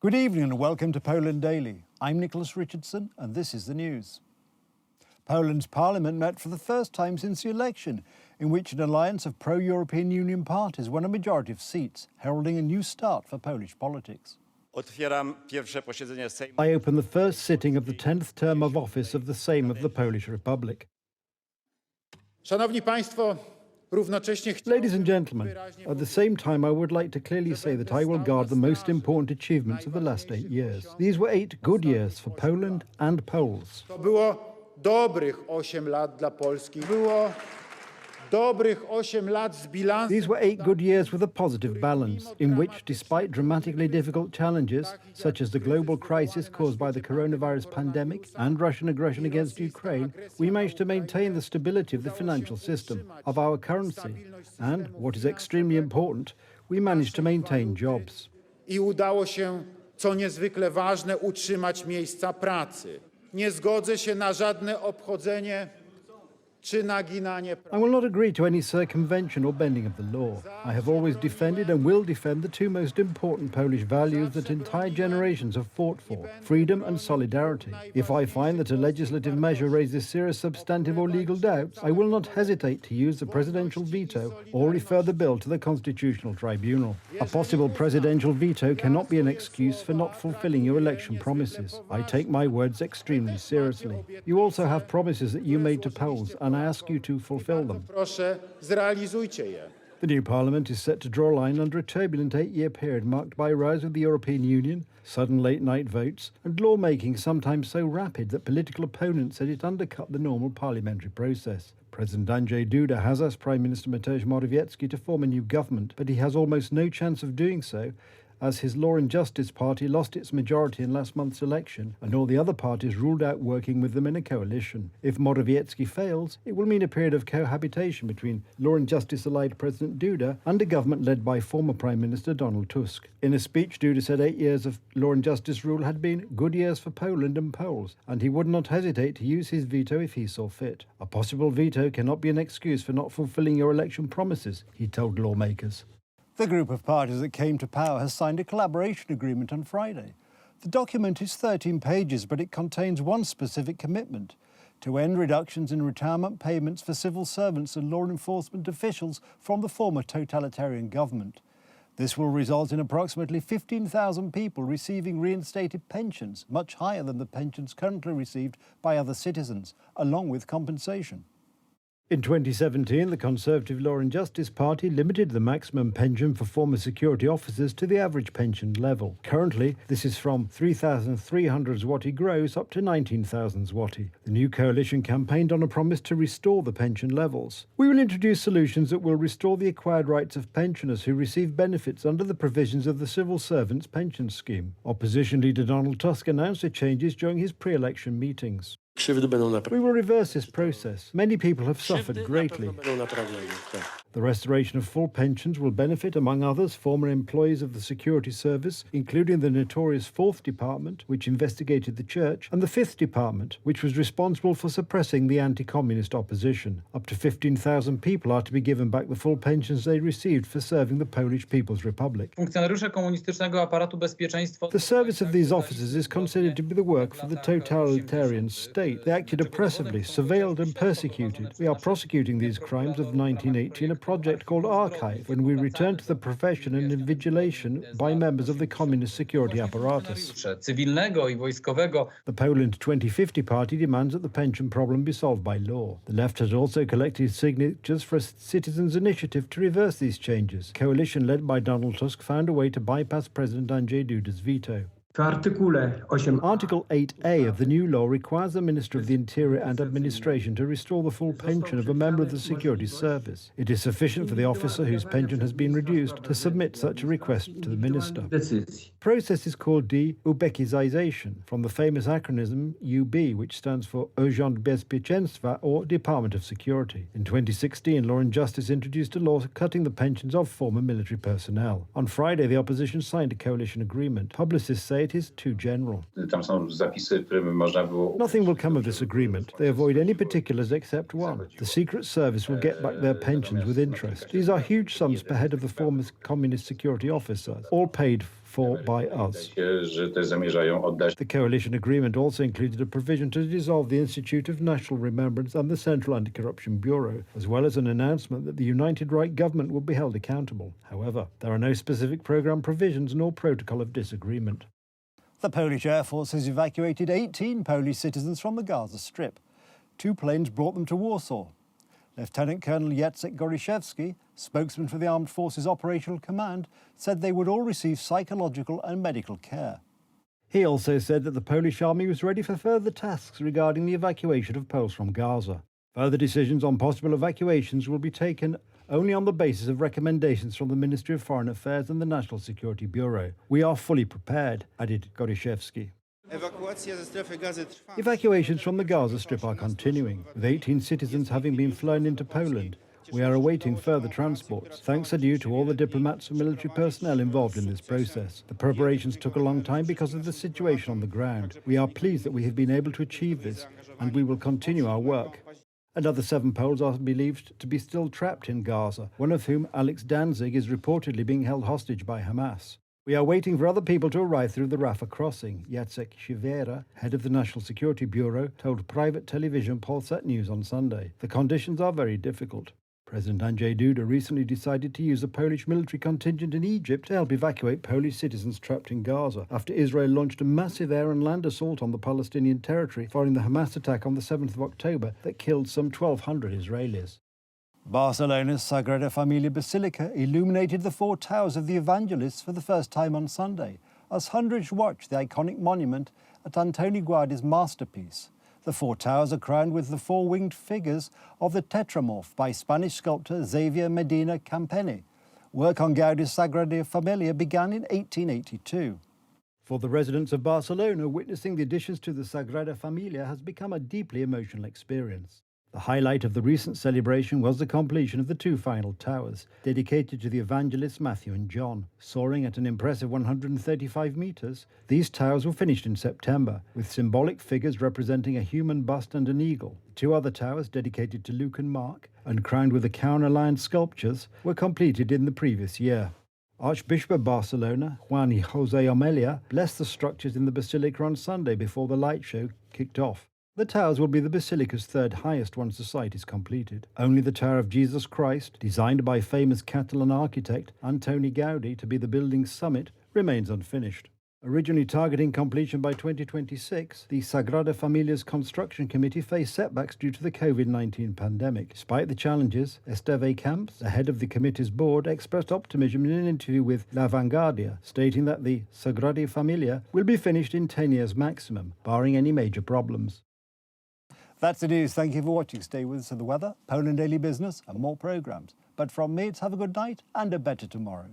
Good evening and welcome to Poland Daily. I'm Nicholas Richardson and this is the news. Poland's parliament met for the first time since the election, in which an alliance of pro-European Union parties won a majority of seats, heralding a new start for Polish politics. I open the first sitting of the 10th term of office of the Sejm of the Polish Republic. Szanowni Państwo, Ladies and gentlemen, at the same time I would like to clearly say that I will guard the most important achievements of the last 8 years. These were 8 good years for Poland and Poles. To było dobrych 8 lat dla Polski. Było dobrych 8 lat z bilansem. These were 8 good years with a positive balance, in which, despite dramatically difficult challenges, such as the global crisis caused by the coronavirus pandemic and Russian aggression against Ukraine, we managed to maintain the stability of the financial system, of our currency, and, what is extremely important, we managed to maintain jobs. I udało się, co niezwykle ważne, utrzymać miejsca pracy. Nie zgodzę się na żadne obchodzenie I will not agree to any circumvention or bending of the law. I have always defended and will defend the 2 most important Polish values that entire generations have fought for: freedom and solidarity. If I find that a legislative measure raises serious substantive or legal doubts, I will not hesitate to use the presidential veto or refer the bill to the Constitutional Tribunal. A possible presidential veto cannot be an excuse for not fulfilling your election promises. I take my words extremely seriously. You also have promises that you made to Poles, and I ask you to fulfill them. The new parliament is set to draw a line under a turbulent 8-year period marked by a rise of the European Union, sudden late-night votes, and lawmaking sometimes so rapid that political opponents said it undercut the normal parliamentary process. President Andrzej Duda has asked Prime Minister Mateusz Morawiecki to form a new government, but he has almost no chance of doing so, as his Law and Justice party lost its majority in last month's election, and all the other parties ruled out working with them in a coalition. If Morawiecki fails, it will mean a period of cohabitation between Law and Justice allied President Duda and a government led by former Prime Minister Donald Tusk. In a speech, Duda said 8 years of Law and Justice rule had been good years for Poland and Poles, and he would not hesitate to use his veto if he saw fit. A possible veto cannot be an excuse for not fulfilling your election promises, he told lawmakers. The group of parties that came to power has signed a collaboration agreement on Friday. The document is 13 pages, but it contains one specific commitment: to end reductions in retirement payments for civil servants and law enforcement officials from the former totalitarian government. This will result in approximately 15,000 people receiving reinstated pensions, much higher than the pensions currently received by other citizens, along with compensation. In 2017, the Conservative Law and Justice Party limited the maximum pension for former security officers to the average pension level. Currently, this is from 3,300 zloty gross up to 19,000 zloty. The new coalition campaigned on a promise to restore the pension levels. We will introduce solutions that will restore the acquired rights of pensioners who receive benefits under the provisions of the Civil Servants Pension Scheme. Opposition leader Donald Tusk announced the changes during his pre-election meetings. We will reverse this process. Many people have suffered greatly. The restoration of full pensions will benefit, among others, former employees of the security service, including the notorious 4th Department, which investigated the church, and the 5th Department, which was responsible for suppressing the anti-communist opposition. Up to 15,000 people are to be given back the full pensions they received for serving the Polish People's Republic. The service of these officers is considered to be the work for the totalitarian state. They acted oppressively, surveilled and persecuted. We are prosecuting these crimes of 1918 in a project called Archive, when we return to the profession and invigilation by members of the communist security apparatus. The Poland 2050 party demands that the pension problem be solved by law. The left has also collected signatures for a citizens' initiative to reverse these changes. A coalition led by Donald Tusk found a way to bypass President Andrzej Duda's veto. Article 8A of the new law requires the Minister of the Interior and Administration to restore the full pension of a member of the security service. It is sufficient for the officer whose pension has been reduced to submit such a request to the Minister. The process is called de-ubekization, from the famous acronym UB, which stands for Urząd Bezpieczeństwa, or Department of Security. In 2016, Law and Justice introduced a law cutting the pensions of former military personnel. On Friday, the opposition signed a coalition agreement. Publicists say say it is too general. Tam są zapisy, które by można było... Nothing will come of this agreement. They avoid any particulars except one. The Secret Service will get back their pensions with interest. These are huge sums per head of the former communist security officers, all paid for by us. Że te zamierzają oddać. The coalition agreement also included a provision to dissolve the Institute of National Remembrance and the Central Anti-Corruption Bureau, as well as an announcement that the United Right government would be held accountable. However, there are no specific programme provisions nor protocol of disagreement. The Polish Air Force has evacuated 18 Polish citizens from the Gaza Strip. 2 planes brought them to Warsaw. Lieutenant Colonel Jacek Goryszewski, spokesman for the Armed Forces Operational Command, said they would all receive psychological and medical care. He also said that the Polish army was ready for further tasks regarding the evacuation of Poles from Gaza. Further decisions on possible evacuations will be taken only on the basis of recommendations from the Ministry of Foreign Affairs and the National Security Bureau. We are fully prepared, added Goryszewski. Evacuations from the Gaza Strip are continuing, with 18 citizens having been flown into Poland. We are awaiting further transports. Thanks are due to all the diplomats and military personnel involved in this process. The preparations took a long time because of the situation on the ground. We are pleased that we have been able to achieve this, and we will continue our work. Another 7 Poles are believed to be still trapped in Gaza, one of whom, Alex Danzig, is reportedly being held hostage by Hamas. We are waiting for other people to arrive through the Rafah crossing, Jacek Siwiera, head of the National Security Bureau, told private television Polsat News on Sunday. The conditions are very difficult. President Andrzej Duda recently decided to use a Polish military contingent in Egypt to help evacuate Polish citizens trapped in Gaza after Israel launched a massive air and land assault on the Palestinian territory following the Hamas attack on the 7th of October that killed some 1,200 Israelis. Barcelona's Sagrada Familia Basilica illuminated the 4 towers of the Evangelists for the first time on Sunday, as hundreds watched the iconic monument at Antoni Gaudi's masterpiece. The 4 towers are crowned with the 4-winged figures of the Tetramorph by Spanish sculptor Xavier Medina Campeny. Work on Gaudi's Sagrada Familia began in 1882. For the residents of Barcelona, witnessing the additions to the Sagrada Familia has become a deeply emotional experience. The highlight of the recent celebration was the completion of the 2 final towers, dedicated to the evangelists Matthew and John. Soaring at an impressive 135 metres, these towers were finished in September, with symbolic figures representing a human bust and an eagle. The 2 other towers, dedicated to Luke and Mark, and crowned with the cow and lion sculptures, were completed in the previous year. Archbishop of Barcelona, Juan José Omelia, blessed the structures in the basilica on Sunday before the light show kicked off. The towers will be the basilica's 3rd highest once the site is completed. Only the Tower of Jesus Christ, designed by famous Catalan architect Antoni Gaudi to be the building's summit, remains unfinished. Originally targeting completion by 2026, the Sagrada Familia's construction committee faced setbacks due to the COVID-19 pandemic. Despite the challenges, Esteve Camps, the head of the committee's board, expressed optimism in an interview with La Vanguardia, stating that the Sagrada Familia will be finished in 10 years maximum, barring any major problems. That's the news. Thank you for watching. Stay with us for the weather, Poland Daily Business and more programmes. But from me, it's have a good night and a better tomorrow.